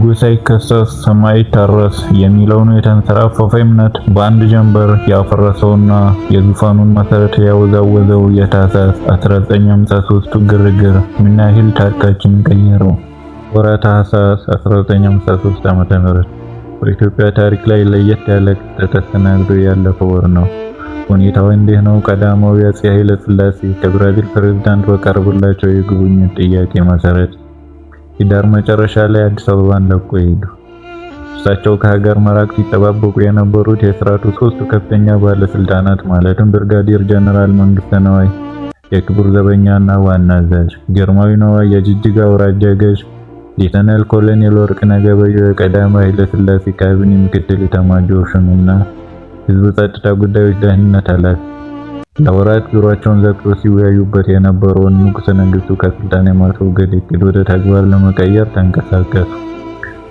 ንጉሥ አይከሰስ ሰማይ ይታረስ የሚለውን የተንሰራፈፈ እምነት በአንድ ጀንበር ያፈረሰውና የዙፋኑን መሰረት ያወዛወዘው የታህሳስ 1953 ግርግር ምን ያህል ታሪካችን ቀየረው? ወርሃ ታኅሳስ 1953 ዓ.ም በኢትዮጵያ ታሪክ ላይ ለየት ያለ ክስተት ተስተናግዶ ያለፈ ወር ነው። ሁኔታው እንዲህ ነው። ቀዳማዊ አፄ ኃይለ ሥላሴ ከብራዚል ፕሬዝዳንት በቀረበላቸው የጉብኝት ጥያቄ መሰረት ኅዳር መጨረሻ ላይ አዲስ አበባን ለቆ ሄዱ። እሳቸው ከሀገር መራቅ ሲጠባበቁ የነበሩት የሥርዓቱ ሶስት ከፍተኛ ባለስልጣናት ማለትም ብርጋዴር ጀነራል መንግስቱ ነዋይ የክቡር ዘበኛና ዋና አዛዥ፣ ግርማዊ ነዋይ የጅጅጋ አውራጃ ገዥ፣ ሌተናል ኮሎኔል ወርቅነህ ገበየሁ የቀዳማዊ ኃይለ ሥላሴ ካቢኔ ምክትል ኤታማዦር ሹምና ህዝብ ጸጥታ ጉዳዮች ደህንነት ኃላፊ ለወራት ቢሮአቸውን ዘግተው ሲወያዩበት የነበረውን ንጉሠ ነገሥቱ ከስልጣን የማስወገድ እቅድ ወደ ተግባር ለመቀየር ተንቀሳቀሱ።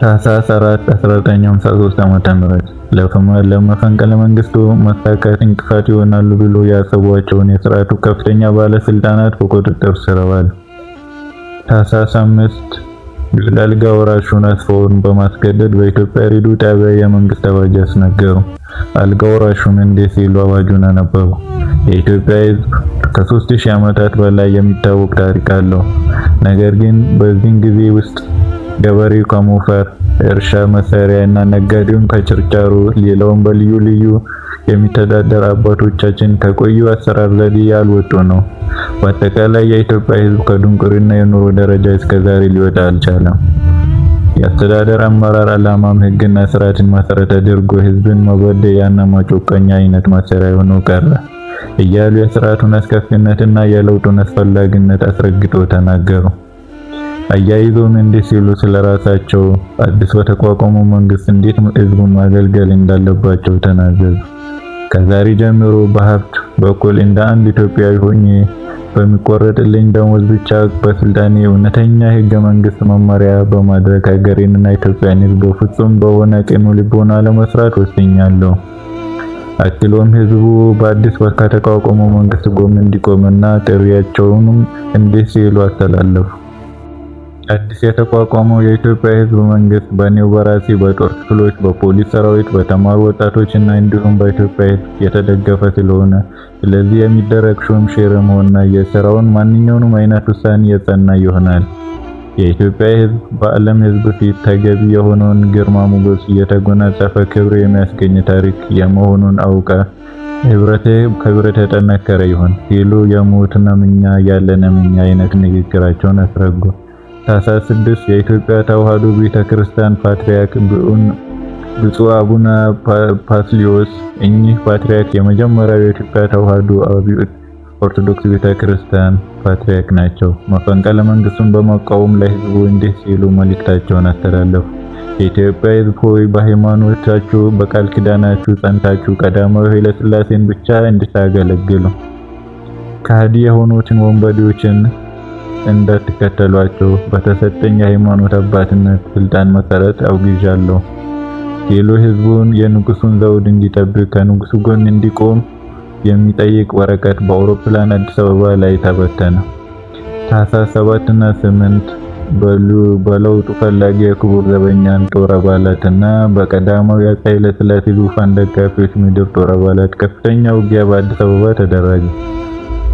ታኅሳስ 4 1953 ዓ.ም ለመፈንቅለ መንግስቱ መሳካት እንቅፋት ይሆናሉ ብሎ ያሰቧቸውን የሥርዓቱ ከፍተኛ ባለስልጣናት በቁጥጥር ስር አዋሉ። ታኅሳስ 5 የአልጋ ወራሹን አስፋውን በማስገደድ በኢትዮጵያ ሬዲዮ ጣቢያ የመንግስት አዋጅ አስነገሩ። አልጋ ወራሹም እንዲህ ሲሉ አዋጁን አነበቡ። የኢትዮጵያ ሕዝብ ከ3000 ዓመታት በላይ የሚታወቅ ታሪክ አለው። ነገር ግን በዚህ ጊዜ ውስጥ ገበሬው ከሞፈር እርሻ መሳሪያ እና ነጋዴውን ከችርቻሮ ሌላውን በልዩ ልዩ የሚተዳደር አባቶቻችን ከቆዩ አሰራር ዘዴ ያልወጡ ነው። በአጠቃላይ የኢትዮጵያ ሕዝብ ከድንቁርና የኑሮ ደረጃ እስከዛሬ ሊወጣ አልቻለም። የአስተዳደር አመራር ዓላማም ሕግና ስርዓትን መሰረት አድርጎ ሕዝብን መበደያና ማጮቀኛ አይነት መሳሪያ ሆኖ ቀረ እያሉ የሥርዓቱን አስከፊነትና የለውጡን አስፈላጊነት አስረግጠው ተናገሩ። አያይዘውም እንዲህ ሲሉ ስለራሳቸው አዲስ በተቋቋመው መንግስት እንዴት ሕዝቡን ማገልገል እንዳለባቸው ተናገሩ። ከዛሬ ጀምሮ በሀብት በኩል እንደ አንድ ኢትዮጵያዊ ሆኜ በሚቆረጥልኝ ደሞዝ ብቻ በስልጣኔ እውነተኛ ሕገ መንግስት መመሪያ በማድረግ ሀገሬንና ኢትዮጵያን ሕዝብ ፍጹም በሆነ ቅኑ ልቦና ለመስራት ወስኛለሁ። አክሎም ሕዝቡ በአዲስ ከተቋቋመው መንግስት ጎን እንዲቆምና ጥሪያቸውንም እንዲህ ሲሉ አስተላለፉ። አዲስ የተቋቋመው የኢትዮጵያ ሕዝብ መንግስት በኔው በራሴ በጦር ክፍሎች፣ በፖሊስ ሰራዊት፣ በተማሩ ወጣቶችና እንዲሁም በኢትዮጵያ ሕዝብ የተደገፈ ስለሆነ ስለዚህ የሚደረግ ሹም ሽርም ሆነ የሥራውን ማንኛውንም አይነት ውሳኔ የጸና ይሆናል። የኢትዮጵያ ሕዝብ በዓለም ሕዝብ ፊት ተገቢ የሆነውን ግርማ ሞገስ እየተጎናጸፈ ክብር የሚያስገኝ ታሪክ የመሆኑን አውቃ ህብረት የጠነከረ ይሁን ሲሉ የሞትና ምኛ ያለነ ምኛ አይነት ንግግራቸውን አስረጉ። ታኅሳስ 6 የኢትዮጵያ ተዋሕዶ ቤተክርስቲያን ፓትርያርክ ብፁዕ አቡነ ፓስልዮስ እኚህ ፓትርያርክ የመጀመሪያው የኢትዮጵያ ተዋሕዶ ኦርቶዶክስ ቤተክርስቲያን ፓትርያርክ ናቸው። መፈንቅለ መንግስቱን በመቃወም ለህዝቡ እንዲህ ሲሉ መልእክታቸውን አስተላለፉ። የኢትዮጵያ ሕዝብ ሆይ በሃይማኖታችሁ በቃል ኪዳናችሁ ጸንታችሁ ቀዳማዊ ኃይለ ሥላሴን ብቻ እንድታገለግሉ ከሃዲ የሆኑትን ወንበዴዎችን እንዳትከተሏቸው በተሰጠኝ የሃይማኖት አባትነት ስልጣን መሰረት አውግዣለሁ ሲሉ ህዝቡን የንጉሱን ዘውድ እንዲጠብቅ ከንጉሱ ጎን እንዲቆም የሚጠይቅ ወረቀት በአውሮፕላን አዲስ አበባ ላይ ተበተነ። ታኅሳስ 7 እና 8 በለውጡ ፈላጊ የክቡር ዘበኛን ጦር አባላትና በቀዳማዊ አፄ ኃይለ ሥላሴ ዙፋን ደጋፊዎች ምድር ጦር አባላት ከፍተኛ ውጊያ በአዲስ አበባ ተደረገ።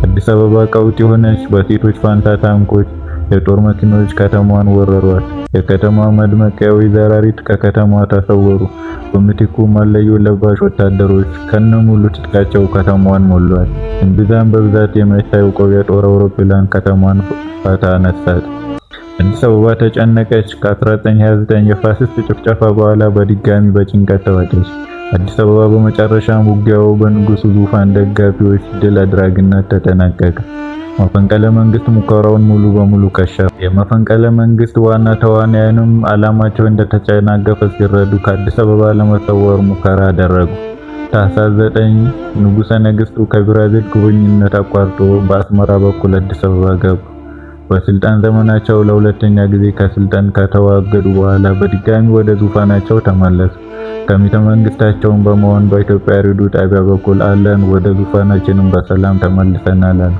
አዲስ አበባ ቀውጢ ሆነች። በሴቶች ፋንታ ታንኮች፣ የጦር መኪኖች ከተማዋን ወረሯት። የከተማዋ መድመቂያ ወይዘሪት ከከተማዋ ተሰወሩ። በምትኩ መለዮ ለባሽ ወታደሮች ከነሙሉ ትጥቃቸው ከተማዋን ሞሏት። እምብዛም በብዛት የማይታወቀው የጦር አውሮፕላን ከተማዋን ፋታ አነሳት። አዲስ አበባ ተጨነቀች። ከ1929 የፋሽስት ጭፍጨፋ በኋላ በድጋሚ በጭንቀት ተዋጠች። አዲስ አበባ በመጨረሻም ውጊያው በንጉሱ ዙፋን ደጋፊዎች ድል አድራጊነት ተጠናቀቀ። መፈንቅለ መንግስት ሙከራውን ሙሉ በሙሉ ከሸፈ። የመፈንቅለ መንግስት ዋና ተዋናያንም ዓላማቸው እንደተጨናገፈ ሲረዱ ከአዲስ አበባ ለመሰወር ሙከራ አደረጉ። ታኅሳስ 9 ንጉሠ ነገሥቱ ከብራዚል ጉብኝት አቋርጦ በአስመራ በኩል አዲስ አበባ ገቡ። በስልጣን ዘመናቸው ለሁለተኛ ጊዜ ከስልጣን ከተወገዱ በኋላ በድጋሚ ወደ ዙፋናቸው ተመለሱ። ከቤተ መንግስታቸውን በመሆን በኢትዮጵያ ሬዲዮ ጣቢያ በኩል አለን ወደ ዙፋናችንም በሰላም ተመልሰናል አሉ።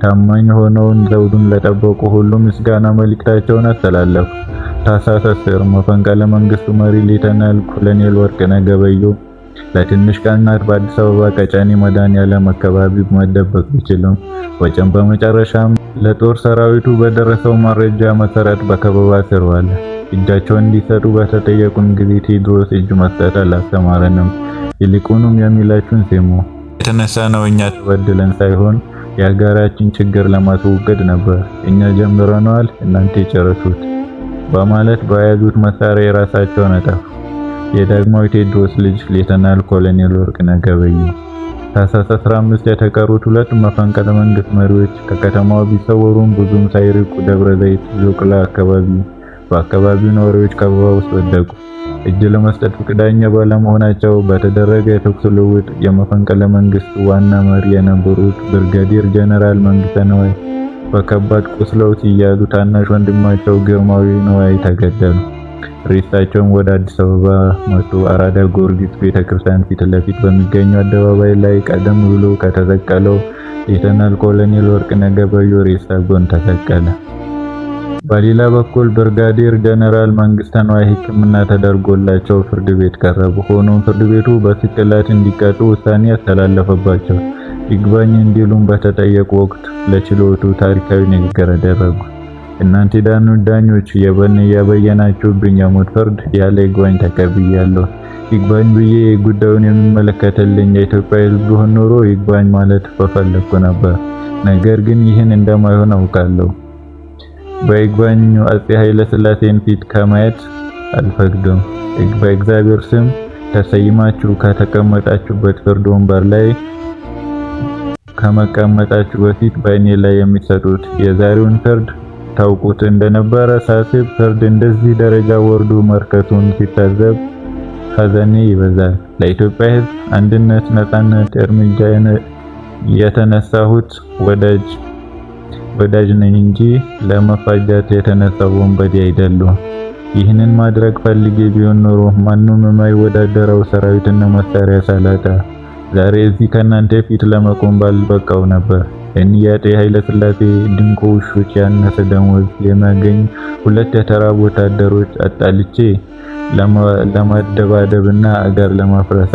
ታማኝ ሆነውን ዘውዱን ለጠበቁ ሁሉ ምስጋና መልእክታቸውን አስተላለፉ። ታኅሳስ 10 መፈንቅለ መንግስቱ መሪ ሌተናል ኮሎኔል ወርቅነህ ገበየሁ ለትንሽ ቀናት በአዲስ አበባ ቀጨኔ መድኃኔዓለም አካባቢ መደበቅ ቢችሉም በመጨረሻም ለጦር ሰራዊቱ በደረሰው መረጃ መሰረት በከበባ ስር ዋለ። እጃቸውን እንዲሰጡ በተጠየቁም ጊዜ ቴዎድሮስ እጅ መስጠት አላስተማረንም፣ ይልቁንም የሚላችሁን ስሙ፣ የተነሳ ነው እኛ ተበድለን ሳይሆን የሀገራችን ችግር ለማስወገድ ነበር፣ እኛ ጀምረነዋል፣ እናንተ ጨርሱት በማለት በያዙት መሳሪያ የራሳቸውን አጠፉ። የዳግማዊ ቴዎድሮስ ልጅ ሌተናል ኮሎኔል ወርቅነህ ገበየሁ። ታኅሳስ 15 የተቀሩት ሁለት መፈንቅለ መንግስት መሪዎች ከከተማው ቢሰወሩም ብዙም ሳይርቁ ደብረ ዘይት ዞቅላ አካባቢ በአካባቢው ነዋሪዎች ከበባ ውስጥ ወደቁ። እጅ ለመስጠት ፈቃደኛ ባለመሆናቸው በተደረገ የተኩስ ልውውጥ የመፈንቅለ መንግስቱ ዋና መሪ የነበሩት ብርጋዴር ጀነራል መንግስተ ነዋይ በከባድ ቆስለው ሲያዙ ታናሽ ወንድማቸው ግርማዊ ነዋይ ተገደሉ። ሬሳቸውም ወደ አዲስ አበባ መጡ። አራዳ ጊዮርጊስ ቤተክርስቲያን ፊት ለፊት በሚገኘው አደባባይ ላይ ቀደም ብሎ ከተሰቀለው ሌተናል ኮሎኔል ወርቅነህ ገበየሁ ሬሳ ጎን ተሰቀለ። በሌላ በኩል ብርጋዴር ጀነራል መንግስተ ነዋይ ሕክምና ተደርጎላቸው ፍርድ ቤት ቀረቡ። ሆኖም ፍርድ ቤቱ በስቅላት እንዲቀጡ ውሳኔ ያስተላለፈባቸው። ይግባኝ እንዲሉም በተጠየቁ ወቅት ለችሎቱ ታሪካዊ ንግግር አደረጉ። እናንተ ዳኞች ያበየናችሁብኝ የሞት ፍርድ ያለ ይግባኝ ተቀብያለሁ። ይግባኝ ብዬ ጉዳዩን የሚመለከትልኝ የኢትዮጵያ ሕዝብ ቢሆን ኖሮ ይግባኝ ማለት በፈለኩ ነበር። ነገር ግን ይህን እንደማይሆን አውቃለሁ። በይግባኝ አፄ ኃይለ ሥላሴን ፊት ከማየት አልፈቅድም። በእግዚአብሔር ስም ተሰይማችሁ ከተቀመጣችሁበት ፍርድ ወንበር ላይ ከመቀመጣችሁ በፊት በእኔ ላይ የሚሰጡት የዛሬውን ፍርድ ታውቁት እንደነበረ ሳስብ ፍርድ እንደዚህ ደረጃ ወርዶ መርከቱን ሲታዘብ ሐዘኔ ይበዛል። ለኢትዮጵያ ሕዝብ አንድነት፣ ነጻነት እርምጃ የተነሳሁት ወዳጅ ነኝ እንጂ ለመፋጃት የተነሳው ወንበዴ አይደለሁም። ይህንን ማድረግ ፈልጌ ቢሆን ኖሮ ማንም የማይወዳደረው ሰራዊትና መሳሪያ ሳላጣ ዛሬ እዚህ ከእናንተ ፊት ለመቆም ባልበቃው ነበር። እኒህ የአፄ ኃይለ ሥላሴ ድንቆ ውሾች ያነሰ ደሞዝ የሚያገኙ ሁለት የተራቡ ወታደሮች አጣልቼ ለማደባደብና አገር ለማፍረስ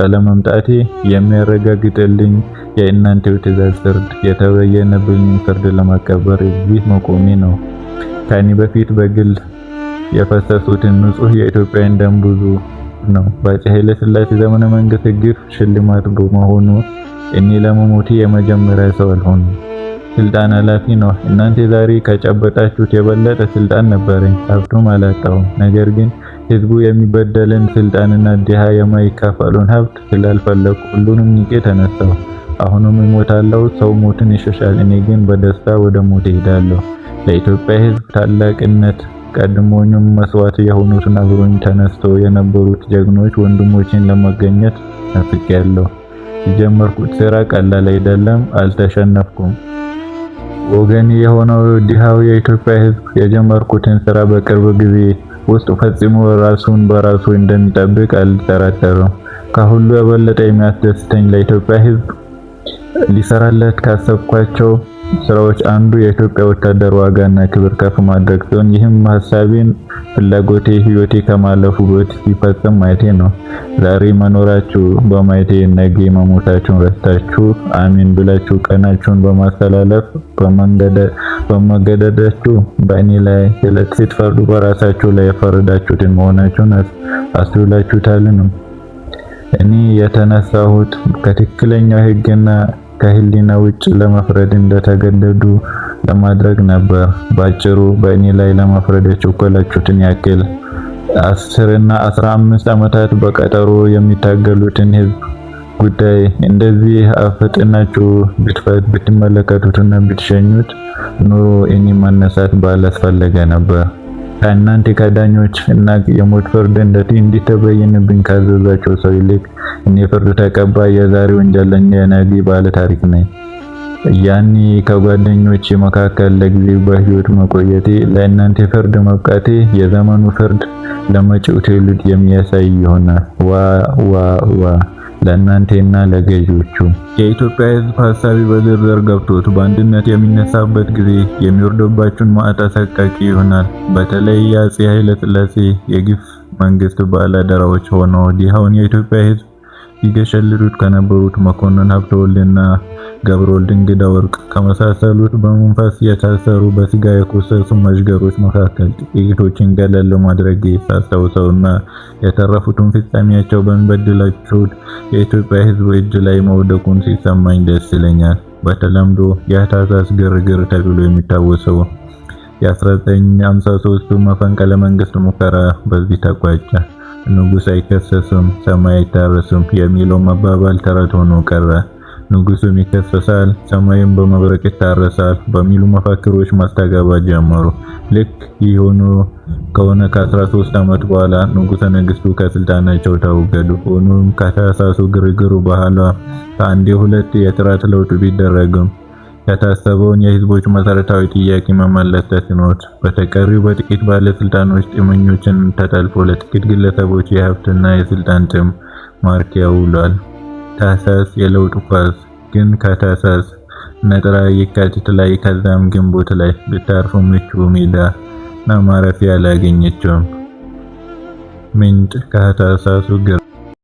አለመምጣቴ የሚያረጋግጥልኝ የእናንተው ትዕዛዝ ፍርድ የተበየነብኝን ፍርድ ለማከበር እዚህ መቆሜ ነው። ከኔ በፊት በግል የፈሰሱትን ንጹህ የኢትዮጵያን ደም ብዙ ነው። በአፄ ኃይለ ሥላሴ ዘመነ መንግስት ግፍ ሽልማት በመሆኑ እኔ ለመሞቴ የመጀመሪያ ሰው አልሆንም። ስልጣን ኃላፊ ነው። እናንተ ዛሬ ከጨበጣችሁት የበለጠ ስልጣን ነበረኝ፣ ሀብቱም አላጣሁም። ነገር ግን ህዝቡ የሚበደልን ስልጣንና ድሃ የማይካፈሉን ሀብት ስላልፈለኩ ሁሉንም ንቄ ተነሳሁ። አሁንም እሞታለሁ። ሰው ሞትን ይሸሻል፣ እኔ ግን በደስታ ወደ ሞት እሄዳለሁ። ለኢትዮጵያ ህዝብ ታላቅነት ቀድሞኝም መስዋዕት የሆኑትን አብሮኝ ተነስተው የነበሩት ጀግኖች ወንድሞችን ለመገኘት ናፍቄያለሁ። የጀመርኩት ስራ ቀላል አይደለም፣ አልተሸነፍኩም። ወገኔ የሆነው ድሃው የኢትዮጵያ ህዝብ የጀመርኩትን ስራ በቅርብ ጊዜ ውስጥ ፈጽሞ ራሱን በራሱ እንደሚጠብቅ አልጠራጠርም። ከሁሉ የበለጠ የሚያስደስተኝ ለኢትዮጵያ ህዝብ ሊሰራለት ካሰብኳቸው ስራዎች አንዱ የኢትዮጵያ ወታደር ዋጋና ክብር ከፍ ማድረግ ሲሆን ይህም ሐሳቤን፣ ፍላጎቴ ህይወቴ ከማለፉ በፊት ሲፈጸም ማየቴ ነው። ዛሬ መኖራችሁ በማየቴ ነገ መሞታችሁን ረስታችሁ አሜን ብላችሁ ቀናችሁን በማስተላለፍ በመገደዳችሁ በእኔ ላይ ስትፈርዱ በራሳችሁ ላይ የፈረዳችሁትን መሆናችሁን አስተውላችሁታልን? እኔ የተነሳሁት ከትክክለኛው ህግና ከህሊና ውጭ ለመፍረድ እንደተገደዱ ለማድረግ ነበር። ባጭሩ በእኔ ላይ ለመፍረድ የቸኮላችሁትን ያክል 10 እና 15 ዓመታት በቀጠሮ የሚታገሉትን ህዝብ ጉዳይ እንደዚህ አፍጥናችሁ ብትመለከቱትና ብትሸኙት ኑሮ እኔ መነሳት ባላስፈለገ ነበር። ከእናንተ ከዳኞች እና የሞት ፍርድ እንዲተበየንብኝ ካዘዛቸው ሰው ይልቅ እኔ ፍርድ ተቀባይ የዛሬ ወንጀለኛ የነገ ባለ ታሪክ ነኝ። ያኔ ከጓደኞቼ መካከል ለጊዜው በህይወት መቆየቴ ለእናንተ ፍርድ መብቃቴ የዘመኑ ፍርድ ለመጪው ትውልድ የሚያሳይ ይሆናል። ዋ ለእናንተና ለገዢዎቹ። የኢትዮጵያ ሕዝብ ሐሳቢ በዝርዝር ገብቶት በአንድነት የሚነሳበት ጊዜ የሚወርድባችሁን መዓት አሰቃቂ ይሆናል። በተለይ የአፄ ኃይለ ሥላሴ የግፍ መንግስት ባለአደራዎች ሆነው ድሃውን የኢትዮጵያ ሕዝብ ይገሸልዱት ከነበሩት መኮንን ሀብተወልድና ገብረወልድ እንግዳ ወርቅ ከመሳሰሉት በመንፈስ የታሰሩ በስጋ የቆሰሱ መዥገሮች መካከል ጥቂቶችን ገለል ማድረግ ሳስታውሰውና የተረፉትን ፍጻሜያቸው በሚበድላችሁት የኢትዮጵያ ሕዝብ እጅ ላይ መውደቁን ሲሰማኝ ደስ ይለኛል። በተለምዶ የታህሳስ ግርግር ተብሎ የሚታወሰው የ1953 መፈንቅለ መንግስት ሙከራ በዚህ ተቋጨ። ንጉሥ አይከሰስም፣ ሰማይ አይታረስም የሚለው መባባል ተረት ሆኖ ቀረ። ንጉሱም ይከሰሳል፣ ሰማይም በመብረቅ ይታረሳል በሚሉ መፈክሮች ማስተጋባት ጀመሩ። ልክ ይህ ሆኖ ከሆነ ከ13 ዓመት በኋላ ንጉሠ ነገሥቱ ከስልጣናቸው ተወገዱ። ሆኖም ከታህሳሱ ግርግሩ በኋላ ከአንዴ ሁለት የሥርዓት ለውጥ ቢደረግም የታሰበውን የህዝቦች መሰረታዊ ጥያቄ መመለስ ተስኖት በተቀሪው በጥቂት ባለስልጣኖች ጥመኞችን ተጠልፎ ለጥቂት ግለሰቦች የሀብትና የስልጣን ጥም ማርኪያ ውሏል። ታህሳስ የለውጥ ኳስ ግን ከታህሳስ ነጥራ የካቲት ላይ ከዛም ግንቦት ላይ ብታርፉ ምቹ ሜዳና ማረፊያ አላገኘችውም። ምንጭ ከታህሳሱ